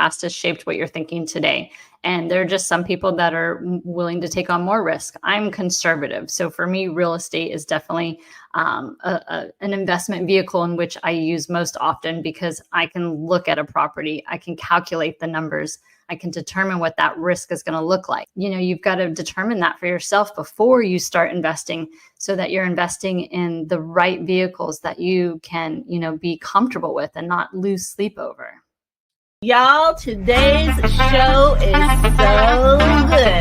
past has shaped what you're thinking today. And there are just some people that are willing to take on more risk. I'm conservative. So for me, real estate is definitely an investment vehicle in which I use most often, because I can look at a property, I can calculate the numbers, I can determine what that risk is going to look like. You've got to determine that for yourself before you start investing, so that you're investing in the right vehicles that you can, be comfortable with and not lose sleep over. Y'all, today's show is so good.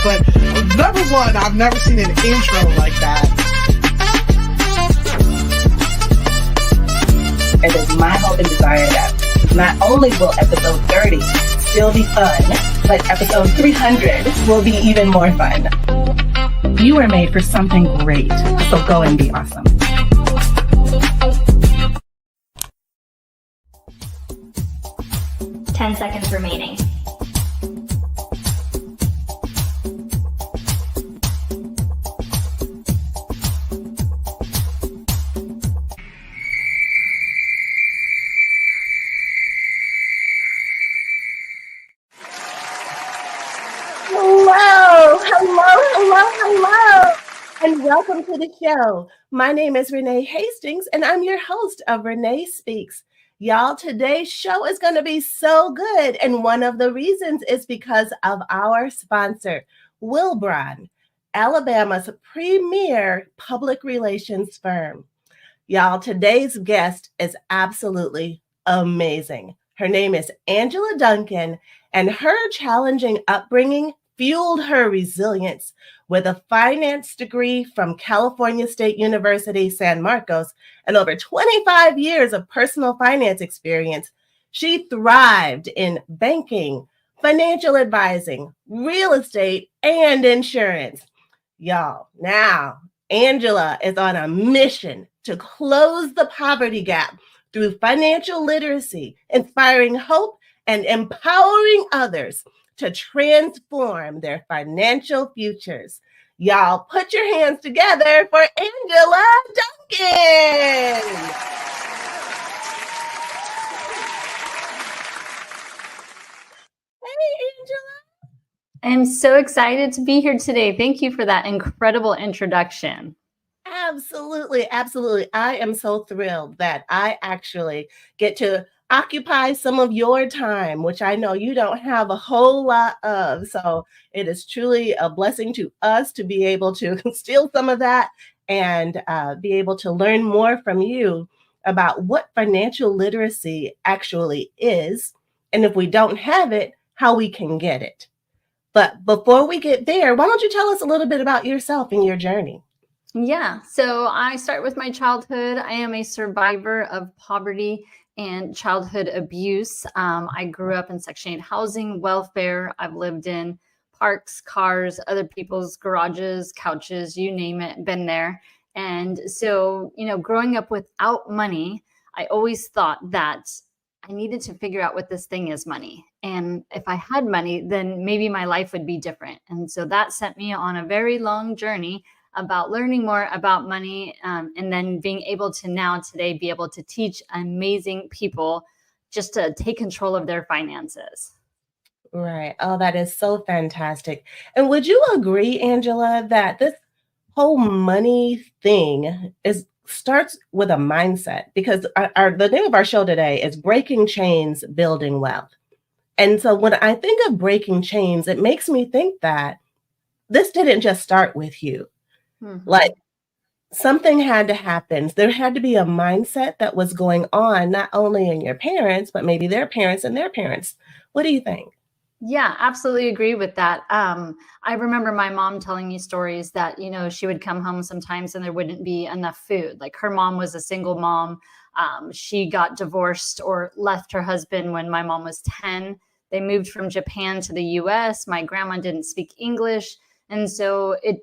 But number one, I've never seen an intro like that. It is my hope and desire that not only will episode 30 still be fun, but episode 300 will be even more fun. You were made for something great, so go and be awesome. Ten seconds remaining. Hello, and welcome to the show. My name is Renee Hastings, and I'm your host of Renee Speaks. Y'all, today's show is going to be so good, and one of the reasons is because of our sponsor, Wilbron, Alabama's premier public relations firm. Y'all, today's guest is absolutely amazing. Her name is Angela Duncan, and her challenging upbringing fueled her resilience. With a finance degree from California State University, San Marcos, and over 25 years of personal finance experience, she thrived in banking, financial advising, real estate, and insurance. Y'all, now Angela is on a mission to close the poverty gap through financial literacy, inspiring hope, and empowering others to transform their financial futures. Y'all, put your hands together for Angela Duncan. Hey, Angela. I'm so excited to be here today. Thank you for that incredible introduction. Absolutely. I am so thrilled that I actually get to occupy some of your time, which I know you don't have a whole lot of. So it is truly a blessing to us to be able to steal some of that and be able to learn more from you about what financial literacy actually is, and if we don't have it, how we can get it. But before we get there, why don't you tell us a little bit about yourself and your journey? Yeah, so I start with my childhood. I am a survivor of poverty and childhood abuse. I grew up in Section 8 housing, welfare. I've lived in parks, cars, other people's garages, couches, you name it, been there. And so, growing up without money, I always thought that I needed to figure out what this thing is, money. And if I had money, then maybe my life would be different. And so that sent me on a very long journey about learning more about money, and then being able to now today be able to teach amazing people just to take control of their finances. Right. Oh, that is so fantastic. And would you agree, Angela, that this whole money thing starts with a mindset? Because the name of our show today is Breaking Chains, Building Wealth. And so when I think of breaking chains, it makes me think that this didn't just start with you. Mm-hmm. Like something had to happen. There had to be a mindset that was going on, not only in your parents, but maybe their parents and their parents. What do you think? Yeah, absolutely agree with that. I remember my mom telling me stories that, she would come home sometimes and there wouldn't be enough food. Like her mom was a single mom. She got divorced or left her husband when my mom was 10. They moved from Japan to the US. My grandma didn't speak English. And so it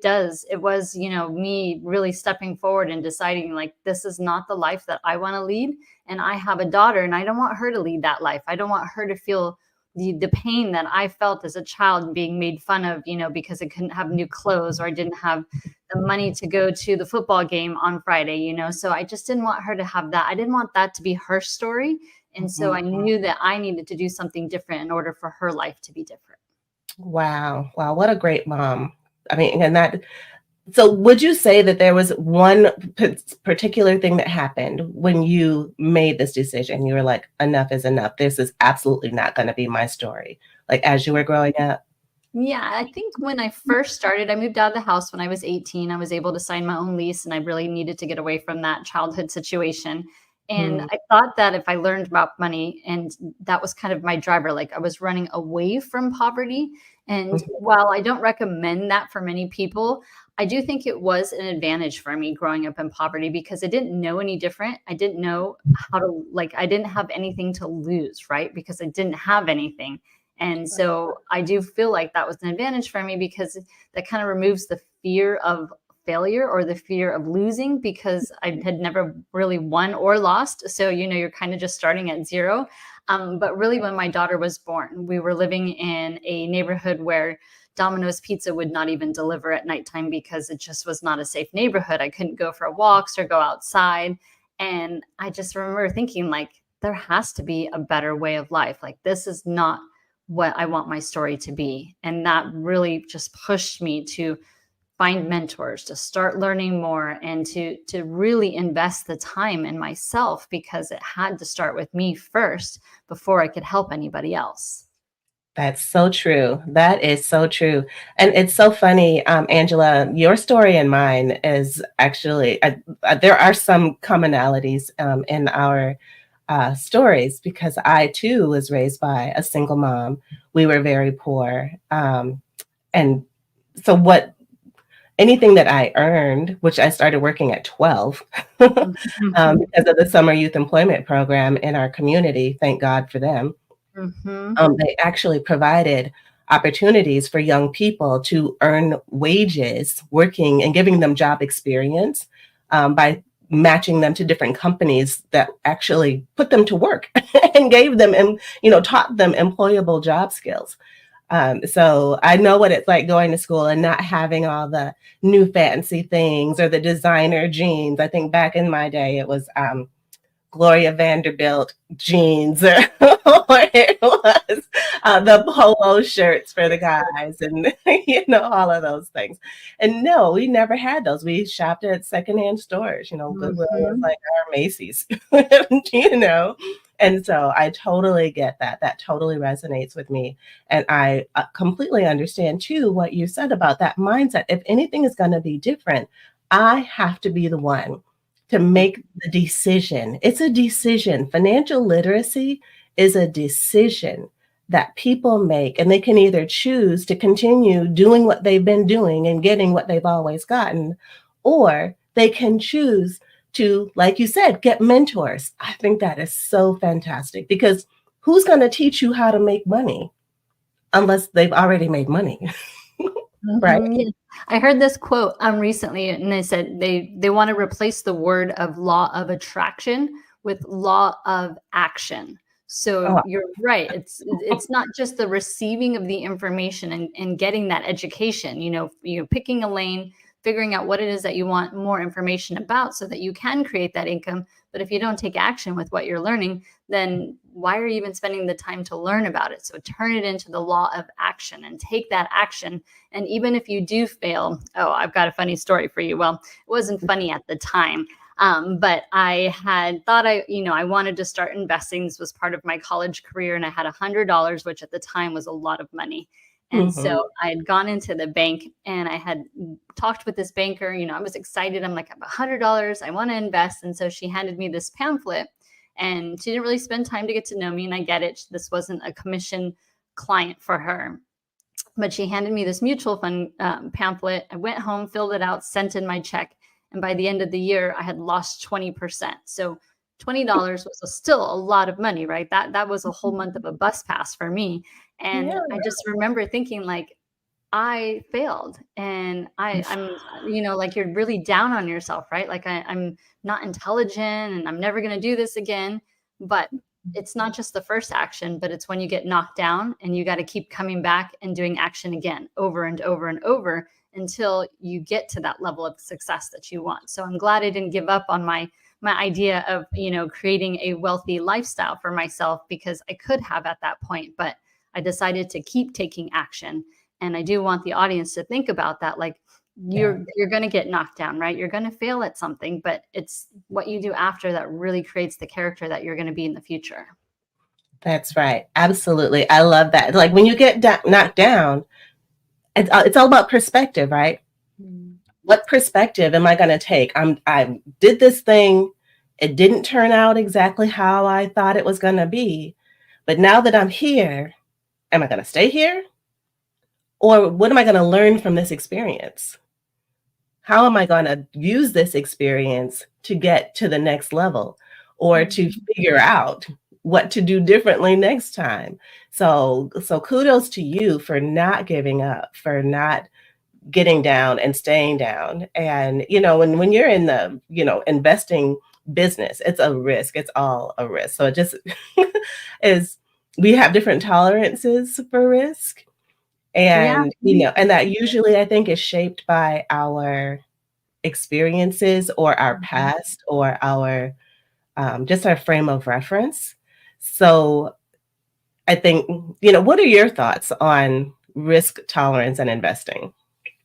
was, me really stepping forward and deciding like, this is not the life that I want to lead. And I have a daughter and I don't want her to lead that life. I don't want her to feel the pain that I felt as a child being made fun of, because I couldn't have new clothes or I didn't have the money to go to the football game on Friday, So I just didn't want her to have that. I didn't want that to be her story. And so I knew that I needed to do something different in order for her life to be different. Wow. Wow. What a great mom. I mean, so would you say that there was one particular thing that happened when you made this decision? You were like, enough is enough. This is absolutely not going to be my story. Like as you were growing up? Yeah, I think when I first started, I moved out of the house when I was 18. I was able to sign my own lease, and I really needed to get away from that childhood situation. And I thought that if I learned about money, and that was kind of my driver, like I was running away from poverty. And while I don't recommend that for many people, I do think it was an advantage for me growing up in poverty because I didn't know any different. I didn't know how to, I didn't have anything to lose, right? Because I didn't have anything. And so I do feel like that was an advantage for me because that kind of removes the fear of failure or the fear of losing because I had never really won or lost. So, you're kind of just starting at zero. But really, when my daughter was born, we were living in a neighborhood where Domino's Pizza would not even deliver at nighttime because it just was not a safe neighborhood. I couldn't go for walks or go outside. And I just remember thinking, there has to be a better way of life. This is not what I want my story to be. And that really just pushed me to find mentors, to start learning more, and to really invest the time in myself because it had to start with me first before I could help anybody else. That's so true. That is so true. And it's so funny, Angela, your story and mine is actually, there are some commonalities in our stories because I too was raised by a single mom. We were very poor. And so anything that I earned, which I started working at 12 because of the summer youth employment program in our community, thank God for them. They actually provided opportunities for young people to earn wages working and giving them job experience by matching them to different companies that actually put them to work and gave them, taught them employable job skills. So I know what it's like going to school and not having all the new fancy things or the designer jeans. I think back in my day, it was Gloria Vanderbilt jeans or it was the polo shirts for the guys and, all of those things. And no, we never had those. We shopped at secondhand stores, Goodwill was like our Macy's, And so I totally get that. That totally resonates with me. And I completely understand too what you said about that mindset. If anything is going to be different, I have to be the one to make the decision. It's a decision. Financial literacy is a decision that people make, and they can either choose to continue doing what they've been doing and getting what they've always gotten, or they can choose to, like you said, get mentors. I think that is so fantastic because who's going to teach you how to make money unless they've already made money? Right. Yeah. I heard this quote recently, and they said they want to replace the word of law of attraction with law of action. So you're right. It's not just the receiving of the information and getting that education, picking a lane, figuring out what it is that you want more information about so that you can create that income. But if you don't take action with what you're learning, then why are you even spending the time to learn about it? So turn it into the law of action and take that action. And even if you do fail, I've got a funny story for you. Well, it wasn't funny at the time. But I had thought I wanted to start investing. This was part of my college career. And I had $100, which at the time was a lot of money. And so I had gone into the bank and I had talked with this banker. I was excited. I'm like, I have $100. I want to invest. And so she handed me this pamphlet and she didn't really spend time to get to know me. And I get it. This wasn't a commission client for her. But she handed me this mutual fund pamphlet. I went home, filled it out, sent in my check. And by the end of the year, I had lost 20%. So $20 was still a lot of money, right? That was a whole month of a bus pass for me. And I just remember thinking I failed and I'm, you're really down on yourself, right? I'm not intelligent and I'm never going to do this again. But it's not just the first action, but it's when you get knocked down and you got to keep coming back and doing action again over and over and over until you get to that level of success that you want. So I'm glad I didn't give up on my idea of, creating a wealthy lifestyle for myself, because I could have at that point, but I decided to keep taking action. And I do want the audience to think about that. Like, you're going to get knocked down, right? You're going to fail at something, but it's what you do after that really creates the character that you're going to be in the future. That's right. Absolutely. I love that. Like when you get knocked down, it's all about perspective, right? What perspective am I going to take? I did this thing. It didn't turn out exactly how I thought it was going to be. But now that I'm here, am I going to stay here? Or what am I going to learn from this experience? How am I going to use this experience to get to the next level or to figure out what to do differently next time? So kudos to you for not giving up, for not getting down and staying down. And, when you're in the, investing business, it's a risk. It's all a risk. So it just is, we have different tolerances for risk. And, and that usually I think is shaped by our experiences or our past or our, just our frame of reference. So I think, what are your thoughts on risk tolerance and investing?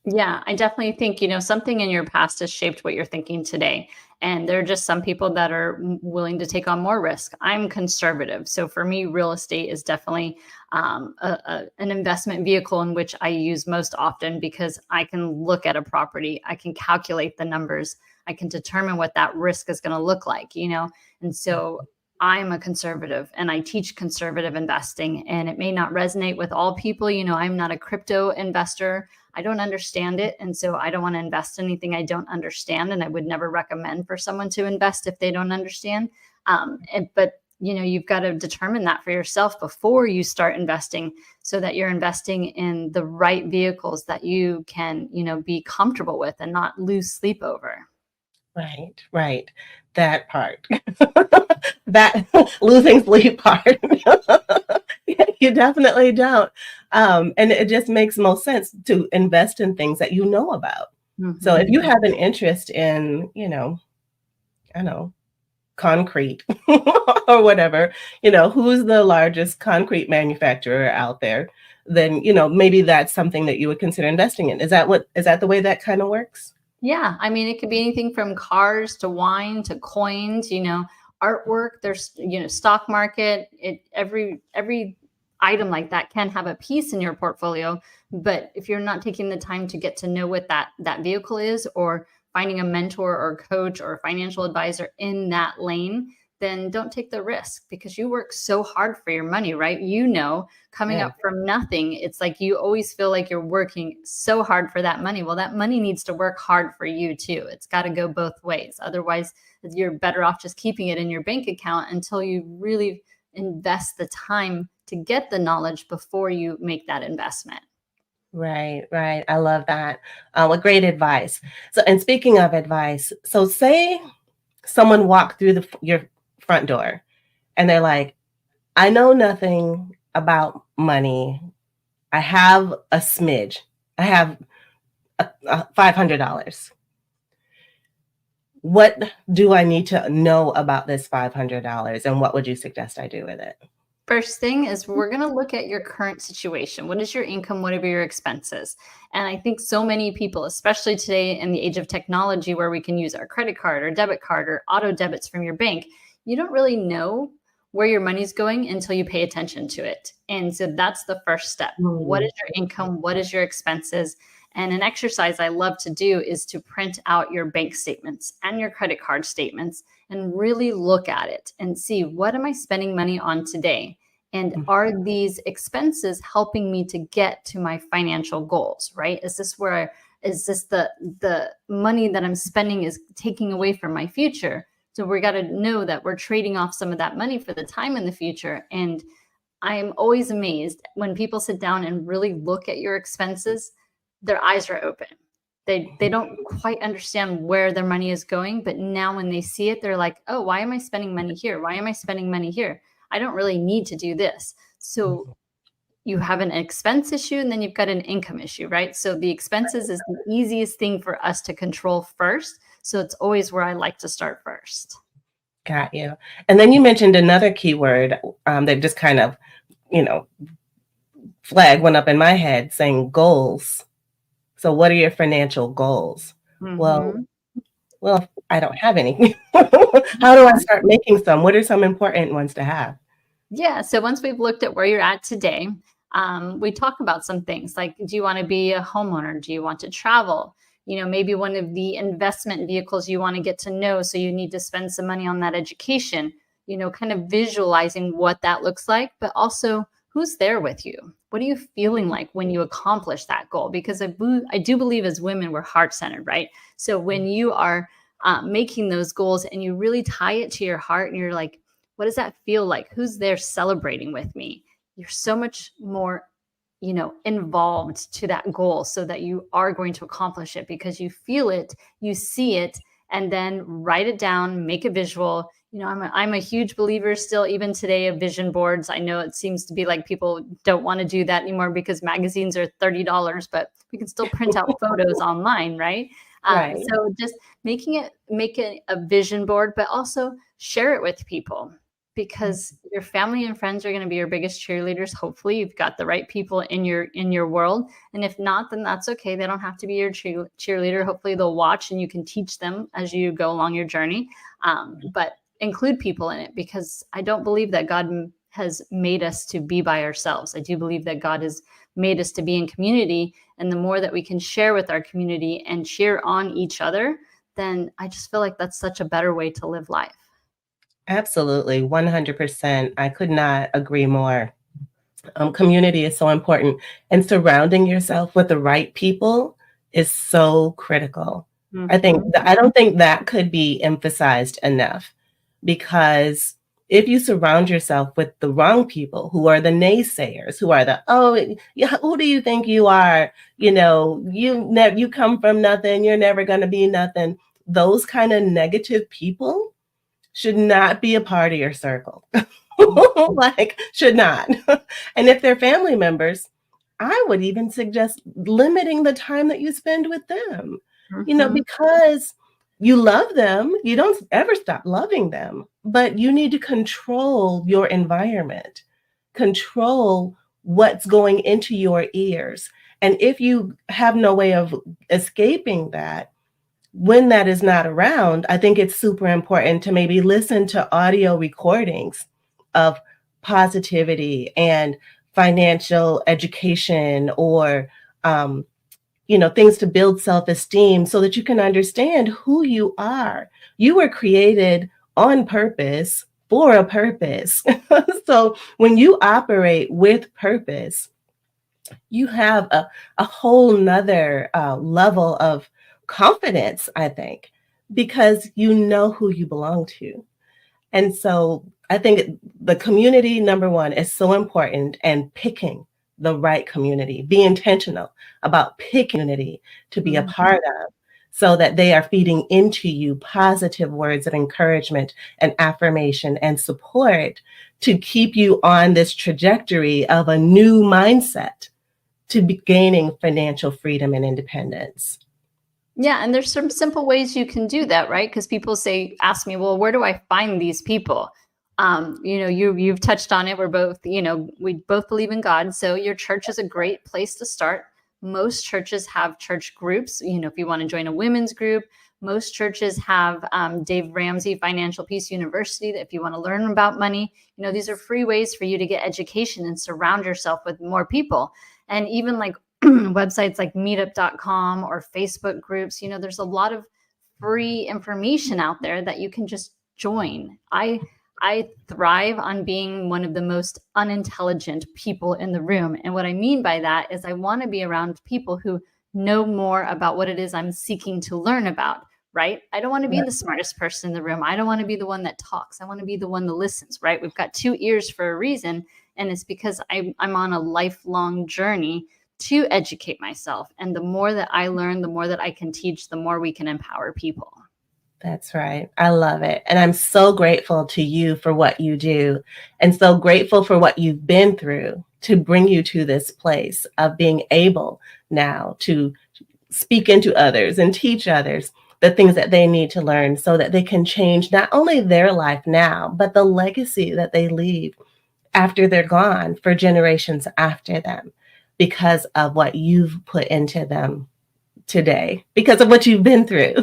Yeah, I definitely think, something in your past has shaped what you're thinking today. And there are just some people that are willing to take on more risk. I'm conservative. So for me, real estate is definitely an investment vehicle in which I use most often, because I can look at a property, I can calculate the numbers, I can determine what that risk is going to look like, And so I'm a conservative and I teach conservative investing, and it may not resonate with all people. I'm not a crypto investor. I don't understand it. And so I don't want to invest in anything I don't understand. And I would never recommend for someone to invest if they don't understand. But you've got to determine that for yourself before you start investing, so that you're investing in the right vehicles that you can, be comfortable with and not lose sleep over. Right. That part, that losing sleep part. You definitely don't. And it just makes most sense to invest in things that you know about. Mm-hmm. So if you have an interest in, concrete or whatever, who's the largest concrete manufacturer out there, then, maybe that's something that you would consider investing in. Is that the way that kind of works? Yeah. I mean, it could be anything from cars to wine to coins, artwork. There's, stock market. Every item like that can have a piece in your portfolio. But if you're not taking the time to get to know what that vehicle is, or finding a mentor or coach or financial advisor in that lane, then don't take the risk, because you work so hard for your money, right? Coming up from nothing, it's like you always feel like you're working so hard for that money. Well, that money needs to work hard for you too. It's got to go both ways. Otherwise, you're better off just keeping it in your bank account until you really invest the time to get the knowledge before you make that investment. Right. I love that. What great advice. So, and speaking of advice, so say someone walked through your front door and they're like, I know nothing about money. I have a smidge. I have $500. What do I need to know about this $500, and what would you suggest I do with it? First thing is, we're going to look at your current situation. What is your income? What are your expenses? And I think so many people, especially today in the age of technology, where we can use our credit card or debit card or auto debits from your bank, you don't really know where your money's going until you pay attention to it. And so that's the first step. Mm-hmm. What is your income? What is your expenses? And an exercise I love to do is to print out your bank statements and your credit card statements and really look at it and see, what am I spending money on today? And are these expenses helping me to get to my financial goals, right? Is this the money that I'm spending is taking away from my future? So we got to know that we're trading off some of that money for the time in the future. And I'm always amazed when people sit down and really look at your expenses, their eyes are open. They don't quite understand where their money is going. But now when they see it, they're like, oh, why am I spending money here? Why am I spending money here? I don't really need to do this. So you have an expense issue and then you've got an income issue, right? So the expenses is the easiest thing for us to control first. So it's always where I like to start first. Got you. And then you mentioned another keyword that just kind of, you know, flag went up in my head saying goals. So what are your financial goals? Mm-hmm. Well, I don't have any. How do I start making some? What are some important ones to have? Yeah. So once we've looked at where you're at today, we talk about some things like, do you want to be a homeowner? Do you want to travel? Maybe one of the investment vehicles you want to get to know. So you need to spend some money on that education, kind of visualizing what that looks like, but also who's there with you? What are you feeling like when you accomplish that goal? Because I do believe as women, we're heart-centered, right? So when you are making those goals and you really tie it to your heart and you're like, what does that feel like? Who's there celebrating with me? You're so much more, involved to that goal so that you are going to accomplish it because you feel it, you see it, and then write it down, make a visual. I'm a huge believer still, even today, of vision boards. I know it seems to be like people don't want to do that anymore because magazines are $30, but we can still print out photos online, right? Right. So just make it a vision board, but also share it with people because your family and friends are going to be your biggest cheerleaders. Hopefully you've got the right people in your world. And if not, then that's okay. They don't have to be your cheerleader. Hopefully they'll watch and you can teach them as you go along your journey. But include people in it because I don't believe that God has made us to be by ourselves. I do believe that God has made us to be in community. And the more that we can share with our community and cheer on each other, then I just feel like that's such a better way to live life. Absolutely, 100%. I could not agree more. Community is so important, and surrounding yourself with the right people is so critical. Mm-hmm. I don't think that could be emphasized enough because if you surround yourself with the wrong people who are the naysayers, who are the, oh, yeah, who do you think you are? You come from nothing, you're never going to be nothing. Those kind of negative people should not be a part of your circle. Should not. And if they're family members, I would even suggest limiting the time that you spend with them, because you love them. You don't ever stop loving them, but you need to control your environment, control what's going into your ears. And if you have no way of escaping that, when that is not around, I think it's super important to maybe listen to audio recordings of positivity and financial education or, things to build self-esteem so that you can understand who you are. You were created on purpose for a purpose. So when you operate with purpose, you have a whole nother level of confidence, I think, because you know who you belong to. And so I think the community, number one, is so important, and picking the right community. Be intentional about picking community to be a part of so that they are feeding into you positive words of encouragement and affirmation and support to keep you on this trajectory of a new mindset to be gaining financial freedom and independence. Yeah, and there's some simple ways you can do that, right? Because people ask me, well, where do I find these people? You've touched on it. We're both, we both believe in God. So your church is a great place to start. Most churches have church groups. If you want to join a women's group, most churches have Dave Ramsey Financial Peace University. That if you want to learn about money, these are free ways for you to get education and surround yourself with more people. And even like websites like meetup.com or Facebook groups, there's a lot of free information out there that you can just join. I thrive on being one of the most unintelligent people in the room. And what I mean by that is I want to be around people who know more about what it is I'm seeking to learn about, right? I don't want to be the smartest person in the room. I don't want to be the one that talks. I want to be the one that listens, right? We've got 2 ears for a reason. And it's because I'm on a lifelong journey to educate myself. And the more that I learn, the more that I can teach, the more we can empower people. That's right. I love it. And I'm so grateful to you for what you do, and so grateful for what you've been through to bring you to this place of being able now to speak into others and teach others the things that they need to learn so that they can change not only their life now, but the legacy that they leave after they're gone for generations after them, because of what you've put into them today, because of what you've been through.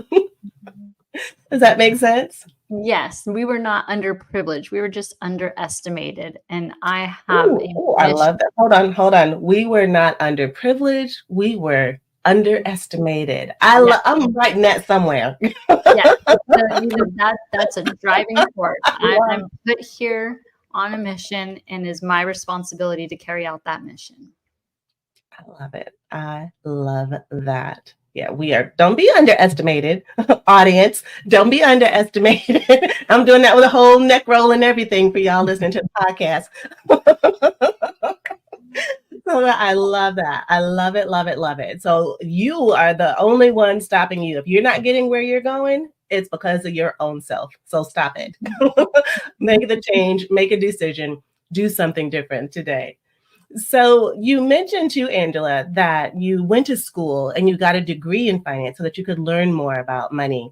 Does that make sense? Yes, we were not underprivileged. We were just underestimated. And I have a Ooh, I mission. love that. Hold on. We were not underprivileged. We were underestimated. Yeah. I'm writing that somewhere. Yeah. So, that's a driving force. I'm put here on a mission, and is my responsibility to carry out that mission. I love it. I love that. Yeah, we are. Don't be underestimated, audience. Don't be underestimated. I'm doing that with a whole neck roll and everything for y'all listening to the podcast. So I love that. I love it, love it, love it. So you are the only one stopping you. If you're not getting where you're going, it's because of your own self. So stop it. Make the change, make a decision, do something different today. So you mentioned too, Angela, that you went to school and you got a degree in finance so that you could learn more about money.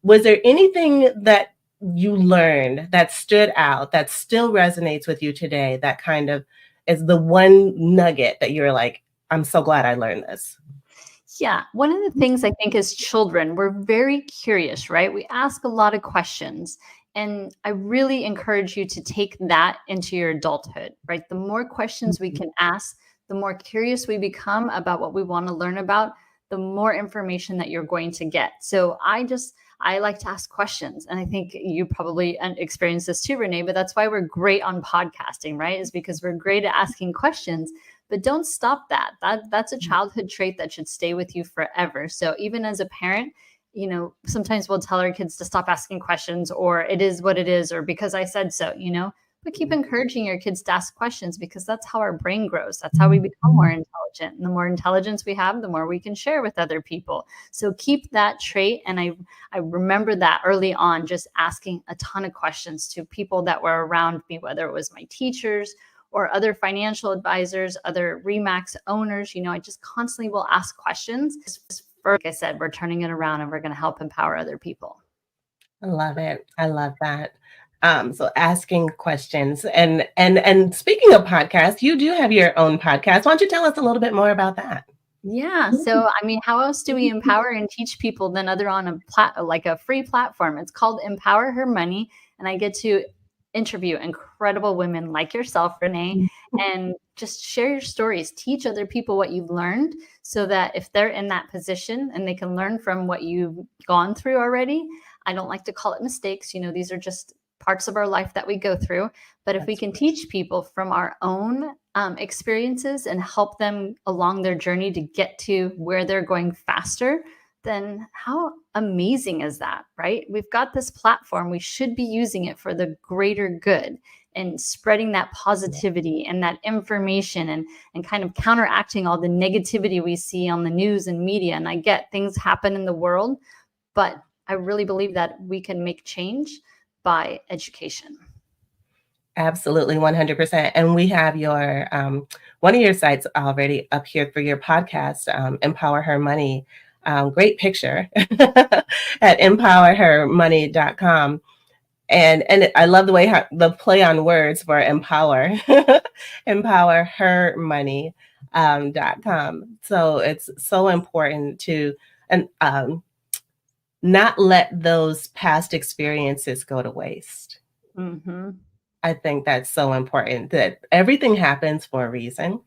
Was there anything that you learned that stood out that still resonates with you today, that kind of is the one nugget that you're like, I'm so glad I learned this? Yeah. One of the things I think as children, we're very curious, right? We ask a lot of questions. And I really encourage you to take that into your adulthood, right? The more questions we can ask, the more curious we become about what we want to learn about, the more information that you're going to get. So I like to ask questions. And I think you probably experience this too, Renee, but that's why we're great on podcasting, right? Is because we're great at asking questions. But don't stop that. That's a childhood trait that should stay with you forever. So even as a parent, sometimes we'll tell our kids to stop asking questions, or it is what it is, or because I said so, but keep encouraging your kids to ask questions, because that's how our brain grows. That's how we become more intelligent. And the more intelligence we have, the more we can share with other people. So keep that trait. And I remember that early on, just asking a ton of questions to people that were around me, whether it was my teachers or other financial advisors, other REMAX owners. I just constantly will ask questions. Like I said, we're turning it around and we're going to help empower other people. I love it. I love that. So asking questions, and speaking of podcasts, you do have your own podcast. Why don't you tell us a little bit more about that? Yeah. So, how else do we empower and teach people than other on a free platform? It's called Empower Her Money. And I get to interview incredible women like yourself, Renee, and just share your stories, teach other people what you've learned, so that if they're in that position and they can learn from what you've gone through already. I don't like to call it mistakes. These are just parts of our life that we go through. But if we can teach people from our own experiences and help them along their journey to get to where they're going faster, then how amazing is that, right? We've got this platform. We should be using it for the greater good and spreading that positivity and that information, and kind of counteracting all the negativity we see on the news and media. And I get things happen in the world, but I really believe that we can make change by education. Absolutely, 100%. And we have your one of your sites already up here for your podcast, Empower Her Money. Great picture at empowerhermoney.com. And I love the way the play on words for empower, empowerhermoney.com. So it's so important to not let those past experiences go to waste. Mm-hmm. I think that's so important, that everything happens for a reason,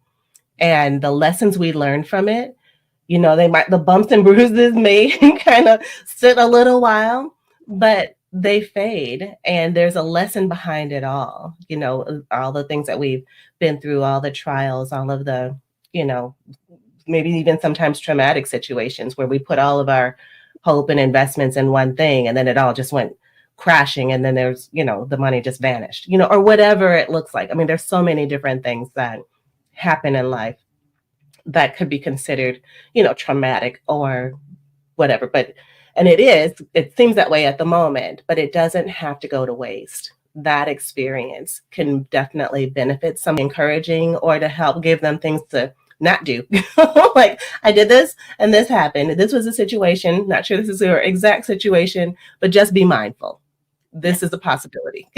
and the lessons we learn from it, the bumps and bruises may kind of sit a little while, but they fade, and there's a lesson behind it all. All the things that we've been through, all the trials, all of the, maybe even sometimes traumatic situations where we put all of our hope and investments in one thing, and then it all just went crashing, and then there's, the money just vanished, or whatever it looks like. I mean, there's so many different things that happen in life that could be considered, traumatic or whatever. But And it seems that way at the moment, but it doesn't have to go to waste. That experience can definitely benefit some, encouraging, or to help give them things to not do. Like, I did this and this happened. This was a situation. Not sure this is your exact situation, but just be mindful. This is a possibility.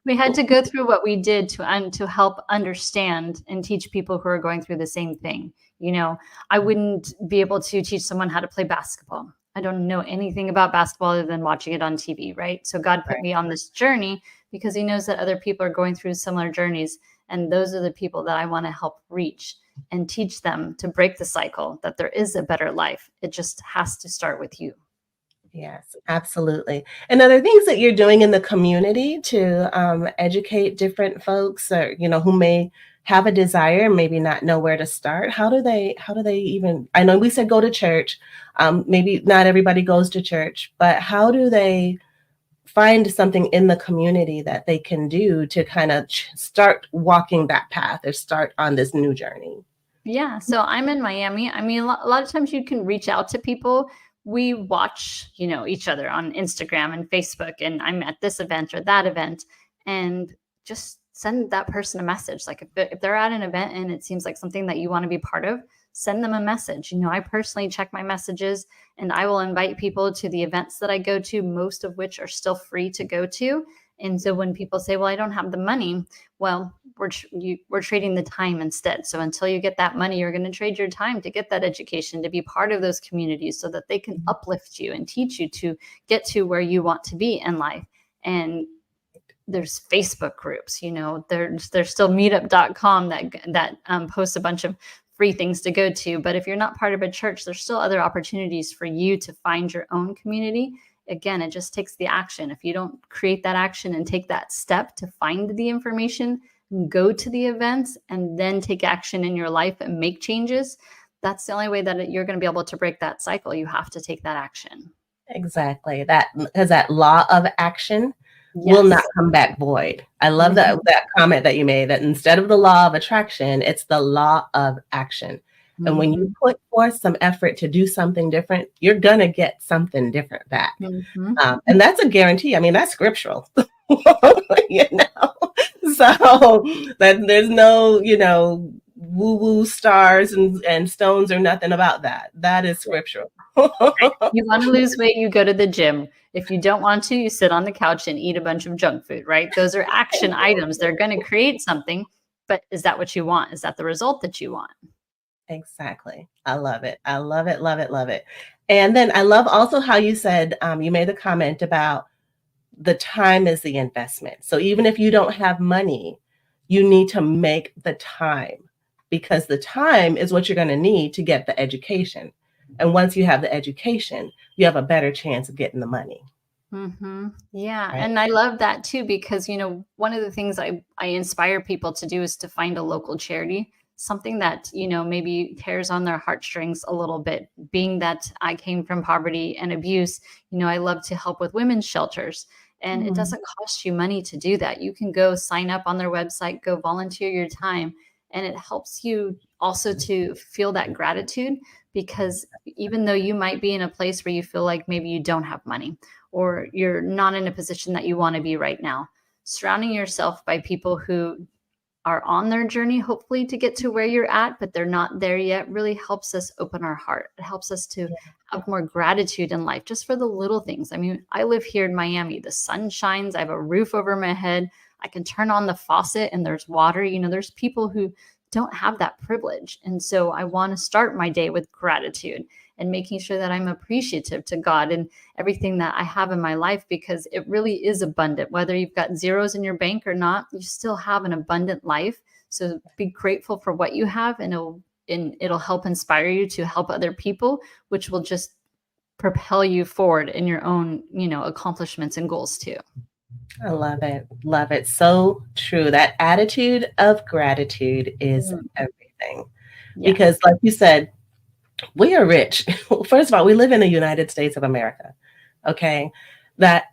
We had to go through what we did to help understand and teach people who are going through the same thing. You know, I wouldn't be able to teach someone how to play basketball. I don't know anything about basketball other than watching it on TV, right? So God put me on this journey because he knows that other people are going through similar journeys. And those are the people that I want to help reach and teach them to break the cycle, that there is a better life. It just has to start with you. Yes, absolutely. And are there things that you're doing in the community to educate different folks, or, you know, who may have a desire and maybe not know where to start? How do they even, I know we said go to church, maybe not everybody goes to church, but how do they find something in the community that they can do to kind of start walking that path or start on this new journey? Yeah. So I'm in Miami. I mean, a lot of times you can reach out to people. We watch, you know, each other on Instagram and Facebook, and I'm at this event or that event, and just send that person a message. Like if they're at an event and it seems like something that you want to be part of, send them a message. You know, I personally check my messages, and I will invite people to the events that I go to, most of which are still free to go to. And so when people say, well, I don't have the money, well, we're trading the time instead. So until you get that money, you're going to trade your time to get that education, to be part of those communities so that they can uplift you and teach you to get to where you want to be in life. And there's Facebook groups, you know, there's still meetup.com that posts a bunch of free things to go to. But if you're not part of a church, there's still other opportunities for you to find your own community. Again, it just takes the action. If you don't create that action and take that step to find the information, go to the events, and then take action in your life and make changes, that's the only way that you're going to be able to break that cycle. You have to take that action. Exactly. That, because that law of action will not come back void. I love that comment that you made, that instead of the law of attraction, it's the law of action. And when you put forth some effort to do something different, you're going to get something different back. And that's a guarantee. I mean, that's scriptural, you know, so that there's no, you know, woo-woo stars and stones or nothing about that. That is scriptural. You want to lose weight, you go to the gym. If you don't want to, you sit on the couch and eat a bunch of junk food, right? Those are action items. They're going to create something, but is that what you want? Is that the result that you want? Exactly. I love it. I love it, love it, love it. And then I love also how you said, you made the comment about the time is the investment. So even if you don't have money, you need to make the time, because the time is what you're going to need to get the education. And once you have the education, you have a better chance of getting the money. Yeah. Right. And I love that too, because, you know, one of the things I inspire people to do is to find a local charity, something that, you know, maybe tears on their heartstrings a little bit. Being that I came from poverty and abuse, you know, I love to help with women's shelters. And it doesn't cost you money to do that. You can go sign up on their website, go volunteer your time. And it helps you also to feel that gratitude, because even though you might be in a place where you feel like maybe you don't have money, or you're not in a position that you want to be right now, surrounding yourself by people who are on their journey, hopefully to get to where you're at, but they're not there yet, really helps us open our heart. It helps us to have more gratitude in life, just for the little things. I mean, I live here in Miami. The sun shines. I have a roof over my head. I can turn on the faucet and there's water. You know, there's people who don't have that privilege. And so I want to start my day with gratitude and making sure that I'm appreciative to God and everything that I have in my life, because it really is abundant. Whether you've got zeros in your bank or not, you still have an abundant life. So be grateful for what you have, and it'll help inspire you to help other people, which will just propel you forward in your own, you know, accomplishments and goals too. I love it. Love it. So true. That attitude of gratitude is everything. Because like you said, we are rich. First of all, we live in the United States of America. Okay. That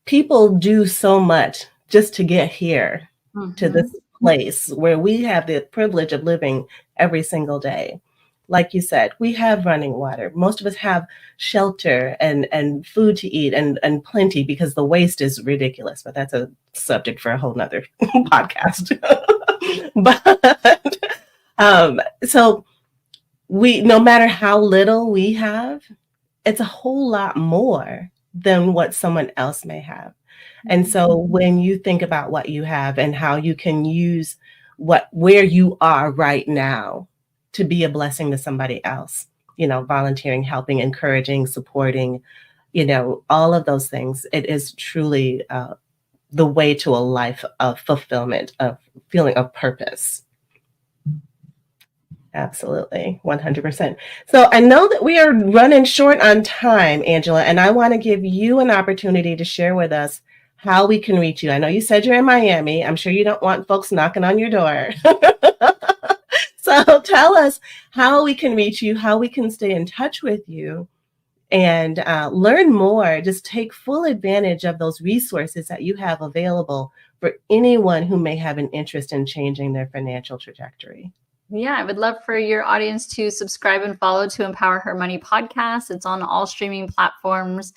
people do so much just to get here to this place where we have the privilege of living every single day. Like you said, we have running water. Most of us have shelter and food to eat and plenty, because the waste is ridiculous. But that's a subject for a whole nother podcast. But so no matter how little we have, it's a whole lot more than what someone else may have. And so when you think about what you have and how you can use where you are right now to be a blessing to somebody else, volunteering, helping, encouraging, supporting, all of those things, it is truly the way to a life of fulfillment, of feeling of purpose. Absolutely, 100%. So I know that we are running short on time, Angela, and I want to give you an opportunity to share with us how we can reach you. I know you said you're in Miami. I'm sure you don't want folks knocking on your door. So tell us how we can reach you, how we can stay in touch with you, and learn more. Just take full advantage of those resources that you have available for anyone who may have an interest in changing their financial trajectory. Yeah, I would love for your audience to subscribe and follow to Empower Her Money podcast. It's on all streaming platforms,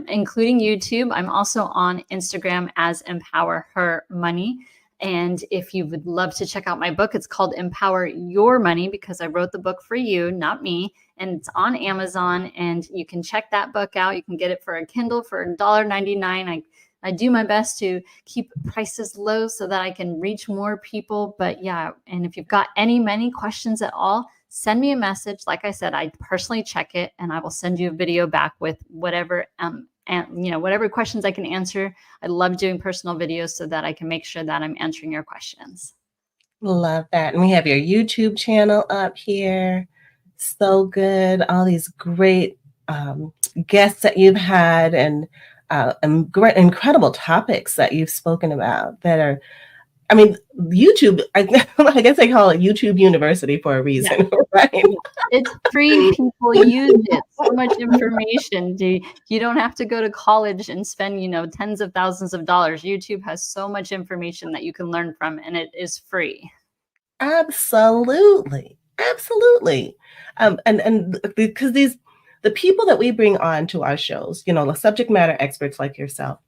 including YouTube. I'm also on Instagram as Empower Her Money. And if you would love to check out my book, it's called Empower Your Money, because I wrote the book for you, not me. And it's on Amazon, and you can check that book out. You can get it for a Kindle for $1.99. I do my best to keep prices low so that I can reach more people. But yeah, and if you've got many questions at all, send me a message. Like I said, I personally check it, and I will send you a video back with whatever whatever questions I can answer. I love doing personal videos so that I can make sure that I'm answering your questions. Love that. And we have your YouTube channel up here. So good. All these great guests that you've had, and great, incredible topics that you've spoken about that are, YouTube, I guess they call it YouTube University for a reason, yeah. Right? It's free. People use it. So much information. You don't have to go to college and spend, tens of thousands of dollars. YouTube has so much information that you can learn from, and it is free. Absolutely. And because the people that we bring on to our shows, the subject matter experts like yourself,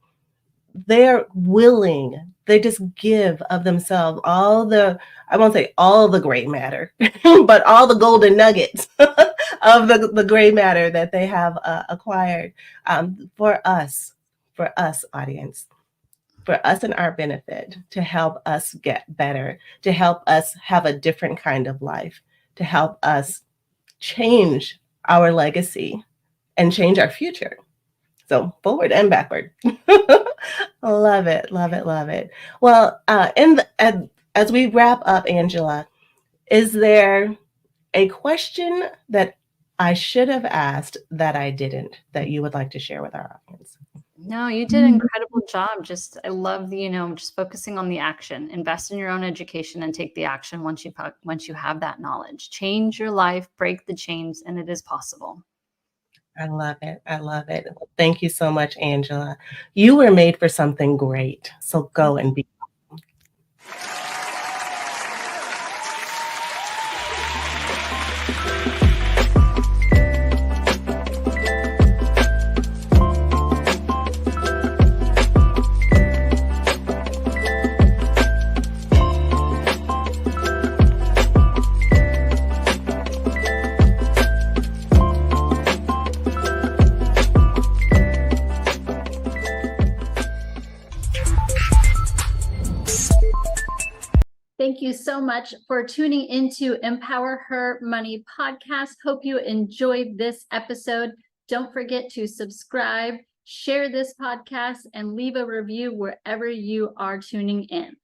they're willing, they just give of themselves I won't say all the gray matter, but all the golden nuggets of the gray matter that they have acquired for us audience, for us and our benefit, to help us get better, to help us have a different kind of life, to help us change our legacy and change our future. So forward and backward. Love it. Well, as we wrap up, Angela, is there a question that I should have asked that I didn't, that you would like to share with our audience? No, you did an incredible job. I love just focusing on the action. Invest in your own education and take the action once you have that knowledge. Change your life, break the chains, and it is possible. I love it. Thank you so much, Angela. You were made for something great. So go and be. Thank you so much for tuning into Empower Her Money podcast. Hope you enjoyed this episode. Don't forget to subscribe, share this podcast, and leave a review wherever you are tuning in.